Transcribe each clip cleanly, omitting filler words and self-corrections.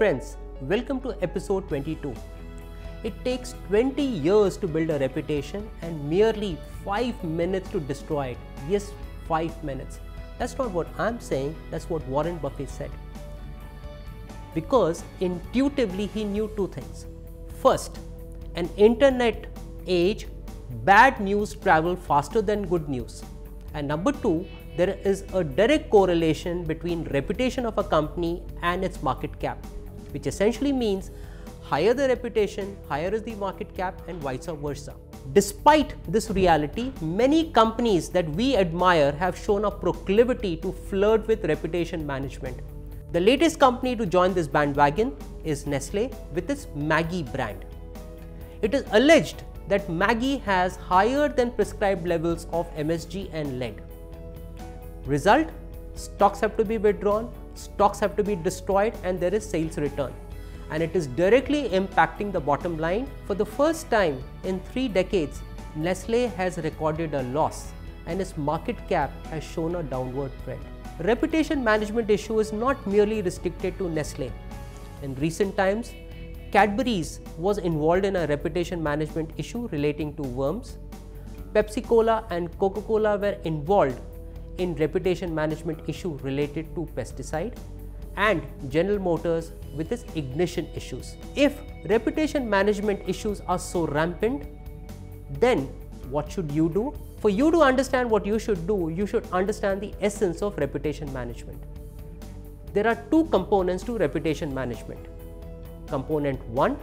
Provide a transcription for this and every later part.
friends, welcome to episode 22. It takes 20 years to build a reputation and merely 5 minutes to destroy it. Yes, 5 minutes. That's not what I'm saying, that's what Warren Buffett said. Because intuitively he knew two things. First, an internet age, bad news travel faster than good news. And number two, there is a direct correlation between reputation of a company and its market cap, which essentially means higher the reputation, higher is the market cap, and vice versa. Despite this reality, many companies that we admire have shown a proclivity to flirt with reputation management. The latest company to join this bandwagon is Nestle with its Maggi brand. It is alleged that Maggi has higher than prescribed levels of MSG and lead. Result, stocks have to be withdrawn, stocks have to be destroyed, and there is sales return. And it is directly impacting the bottom line. For the first time in 3 decades, Nestle has recorded a loss and its market cap has shown a downward trend. Reputation management issue is not merely restricted to Nestle. In recent times, Cadbury's was involved in a reputation management issue relating to worms. Pepsi-Cola and Coca-Cola were involved in reputation management issue related to pesticide, and General Motors with its ignition issues. If reputation management issues are so rampant, then what should you do? For you to understand what you should do, you should understand the essence of reputation management. There are two components to reputation management. Component 1,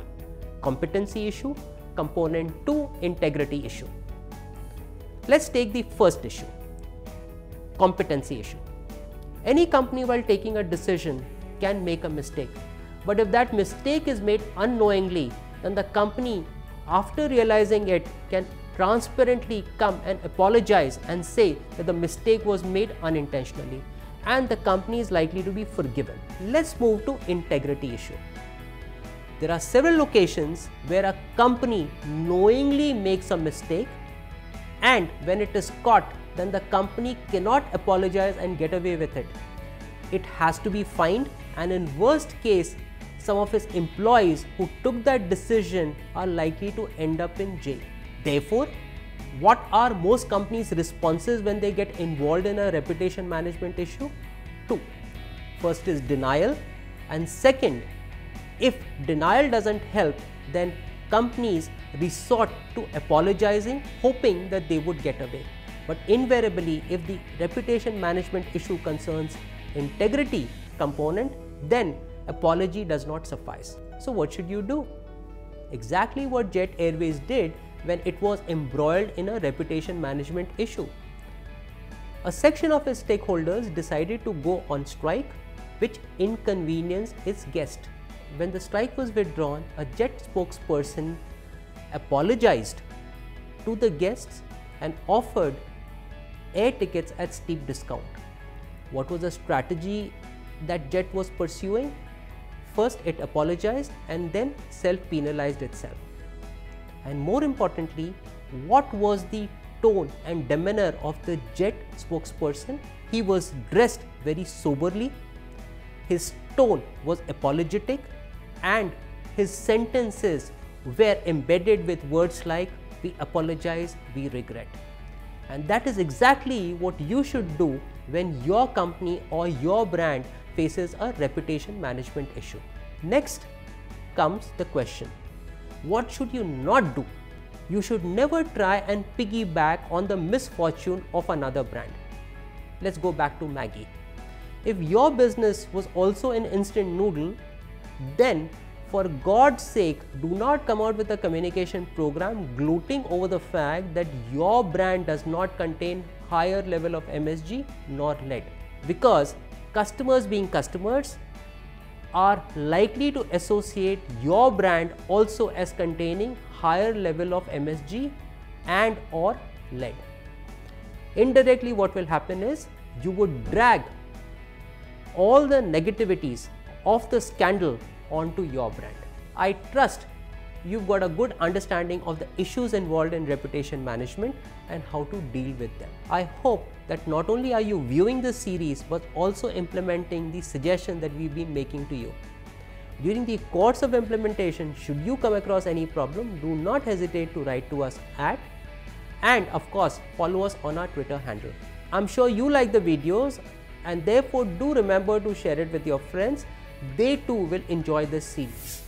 competency issue. Component 2, integrity issue. Let's take the first issue, competency issue. Any company while taking a decision can make a mistake. But if that mistake is made unknowingly, then the company, after realizing it, can transparently come and apologize and say that the mistake was made unintentionally, and the company is likely to be forgiven. Let's move to integrity issue. There are several occasions where a company knowingly makes a mistake, and when it is caught, then the company cannot apologize and get away with it. It has to be fined, and in worst case, some of its employees who took that decision are likely to end up in jail. Therefore, what are most companies' responses when they get involved in a reputation management issue? Two. First is denial, and second, if denial doesn't help, then companies resort to apologizing, hoping that they would get away. But invariably, if the reputation management issue concerns integrity component, then apology does not suffice. So what should you do? Exactly what Jet Airways did when it was embroiled in a reputation management issue. A section of its stakeholders decided to go on strike, which inconvenienced its guests. When the strike was withdrawn, a Jet spokesperson apologized to the guests and offered air tickets at steep discount. What was the strategy that Jet was pursuing? First, it apologized and then self-penalized itself. And more importantly, what was the tone and demeanor of the Jet spokesperson? He was dressed very soberly, his tone was apologetic, and his sentences were embedded with words like, "We apologize, we regret." And that is exactly what you should do when your company or your brand faces a reputation management issue. Next comes the question, what should you not do? You should never try and piggyback on the misfortune of another brand. Let's go back to Maggi. If your business was also an instant noodle, then for God's sake, do not come out with a communication program gloating over the fact that your brand does not contain higher level of MSG nor lead. Because customers being customers are likely to associate your brand also as containing higher level of MSG and or lead. Indirectly, what will happen is you would drag all the negativities of the scandal onto your brand. I trust you've got a good understanding of the issues involved in reputation management and how to deal with them. I hope that not only are you viewing this series but also implementing the suggestion that we've been making to you. During the course of implementation, should you come across any problem, do not hesitate to write to us at, and of course follow us on our Twitter handle. I'm sure you like the videos and therefore do remember to share it with your friends. They too will enjoy this series.